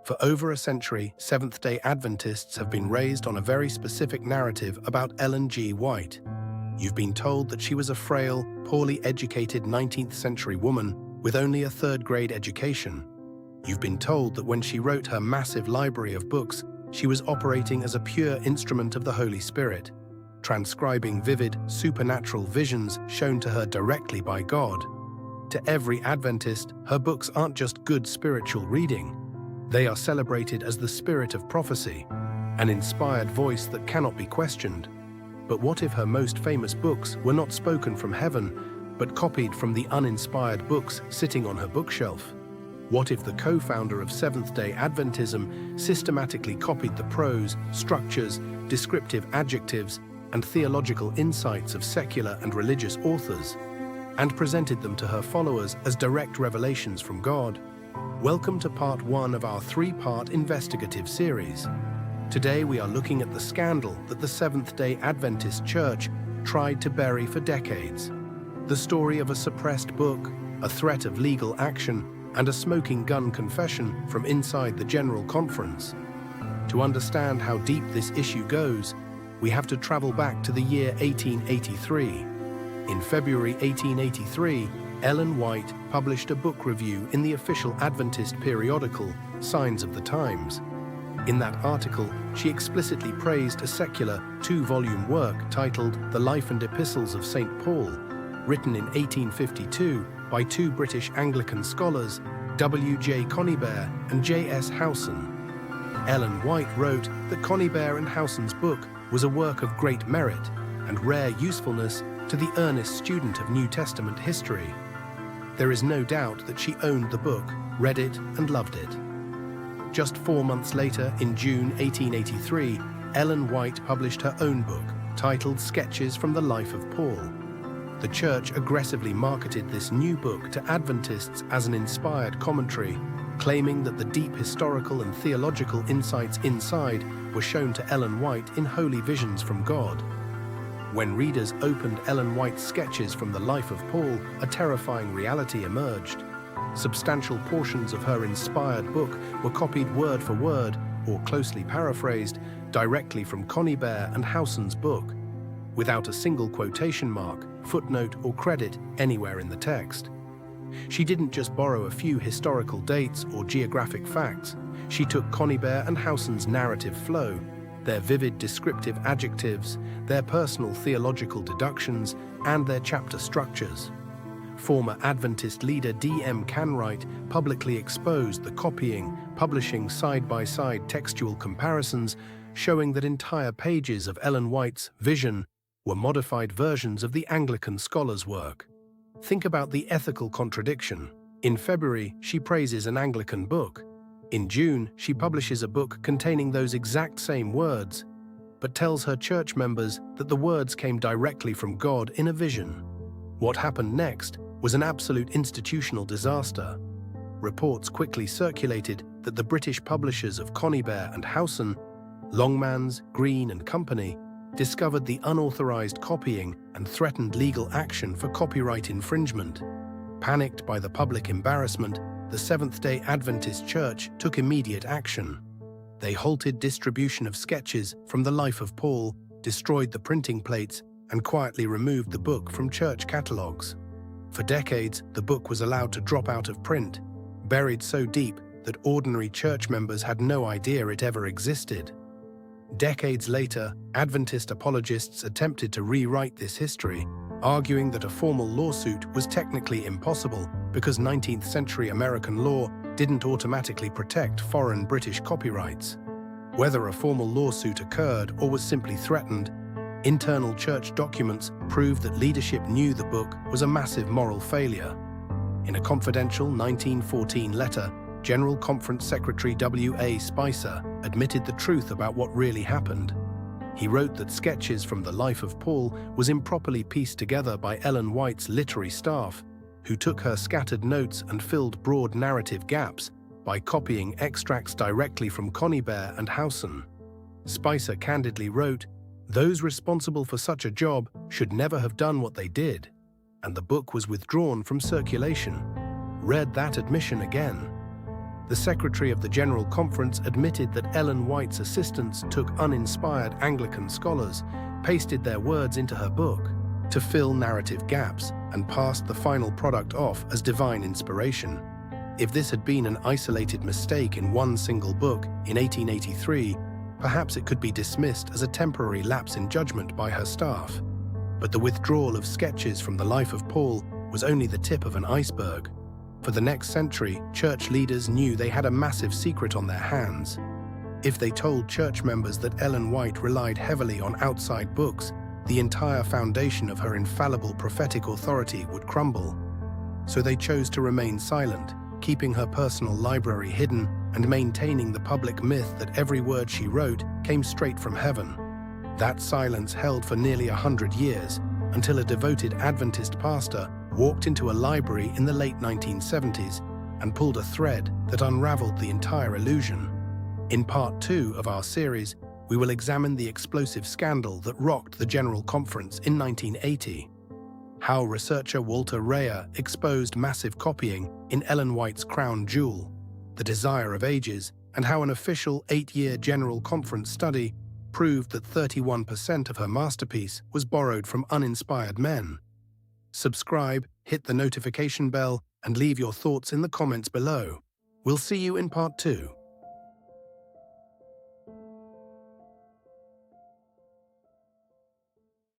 For over a century, Seventh-day Adventists have been raised on a very specific narrative about Ellen G. White. You've been told that she was a frail, poorly educated 19th century woman with only a third-grade education. You've been told that when she wrote her massive library of books, she was operating as a pure instrument of the Holy Spirit, transcribing vivid, supernatural visions shown to her directly by God. To every Adventist, her books aren't just good spiritual reading. They are celebrated as the spirit of prophecy, an inspired voice that cannot be questioned. But what if her most famous books were not spoken from heaven, but copied from the uninspired books sitting on her bookshelf? What if the co-founder of Seventh-day Adventism systematically copied the prose, structures, descriptive adjectives, and theological insights of secular and religious authors, and presented them to her followers as direct revelations from God? Welcome to part 1 of our 3-part investigative series. Today we are looking at the scandal that the Seventh-day Adventist Church tried to bury for decades. The story of a suppressed book, a threat of legal action, and a smoking gun confession from inside the General Conference. To understand how deep this issue goes, we have to travel back to the year 1883. In February 1883, Ellen White published a book review in the official Adventist periodical, Signs of the Times. In that article, she explicitly praised a secular 2-volume work titled The Life and Epistles of St. Paul, written in 1852 by 2 British Anglican scholars, W.A. Conybeare and J.S. Howson. Ellen White wrote that Conybeare and Howson's book was a work of great merit and rare usefulness to the earnest student of New Testament history. There is no doubt that she owned the book, read it, and loved it. Just 4 months later, in June 1883, Ellen White published her own book, titled Sketches from the Life of Paul. The church aggressively marketed this new book to Adventists as an inspired commentary, claiming that the deep historical and theological insights inside were shown to Ellen White in holy visions from God. When readers opened Ellen White's Sketches from the Life of Paul, a terrifying reality emerged. Substantial portions of her inspired book were copied word for word, or closely paraphrased, directly from Conybeare and Howson's book, without a single quotation mark, footnote, or credit anywhere in the text. She didn't just borrow a few historical dates or geographic facts. She took Conybeare and Howson's narrative flow, their vivid descriptive adjectives, their personal theological deductions, and their chapter structures. Former Adventist leader D.M. Canwright publicly exposed the copying, publishing side-by-side textual comparisons, showing that entire pages of Ellen White's vision were modified versions of the Anglican scholar's work. Think about the ethical contradiction. In February, she praises an Anglican book. In June, she publishes a book containing those exact same words, but tells her church members that the words came directly from God in a vision. What happened next was an absolute institutional disaster. Reports quickly circulated that the British publishers of Conybeare and Howson, Longmans, Green and Company, discovered the unauthorized copying and threatened legal action for copyright infringement. Panicked by the public embarrassment, the Seventh-day Adventist Church took immediate action. They halted distribution of sketches from the Life of Paul, destroyed the printing plates, and quietly removed the book from church catalogues. For decades, the book was allowed to drop out of print, buried so deep that ordinary church members had no idea it ever existed. Decades later, Adventist apologists attempted to rewrite this history, arguing that a formal lawsuit was technically impossible because 19th century American law didn't automatically protect foreign British copyrights. Whether a formal lawsuit occurred or was simply threatened, internal church documents prove that leadership knew the book was a massive moral failure. In a confidential 1914 letter, General Conference Secretary W.A. Spicer admitted the truth about what really happened. He wrote that Sketches from the Life of Paul was improperly pieced together by Ellen White's literary staff, who took her scattered notes and filled broad narrative gaps by copying extracts directly from Conybeare and Howson. Spicer candidly wrote, "Those responsible for such a job should never have done what they did," and the book was withdrawn from circulation. Read that admission again. The Secretary of the General Conference admitted that Ellen White's assistants took uninspired Anglican scholars, pasted their words into her book to fill narrative gaps, and passed the final product off as divine inspiration. If this had been an isolated mistake in one single book in 1883, perhaps it could be dismissed as a temporary lapse in judgment by her staff. But the withdrawal of sketches from the life of Paul was only the tip of an iceberg. For the next century, church leaders knew they had a massive secret on their hands. If they told church members that Ellen White relied heavily on outside books, the entire foundation of her infallible prophetic authority would crumble. So they chose to remain silent, keeping her personal library hidden and maintaining the public myth that every word she wrote came straight from heaven. That silence held for nearly 100 years, until a devoted Adventist pastor walked into a library in the late 1970s and pulled a thread that unraveled the entire illusion. In part 2 of our series, we will examine the explosive scandal that rocked the General Conference in 1980. How researcher Walter Rhea exposed massive copying in Ellen White's crown jewel, The Desire of Ages, and how an official 8-year General Conference study proved that 31% of her masterpiece was borrowed from uninspired men. Subscribe, hit the notification bell, and leave your thoughts in the comments below. We'll see you in part 2.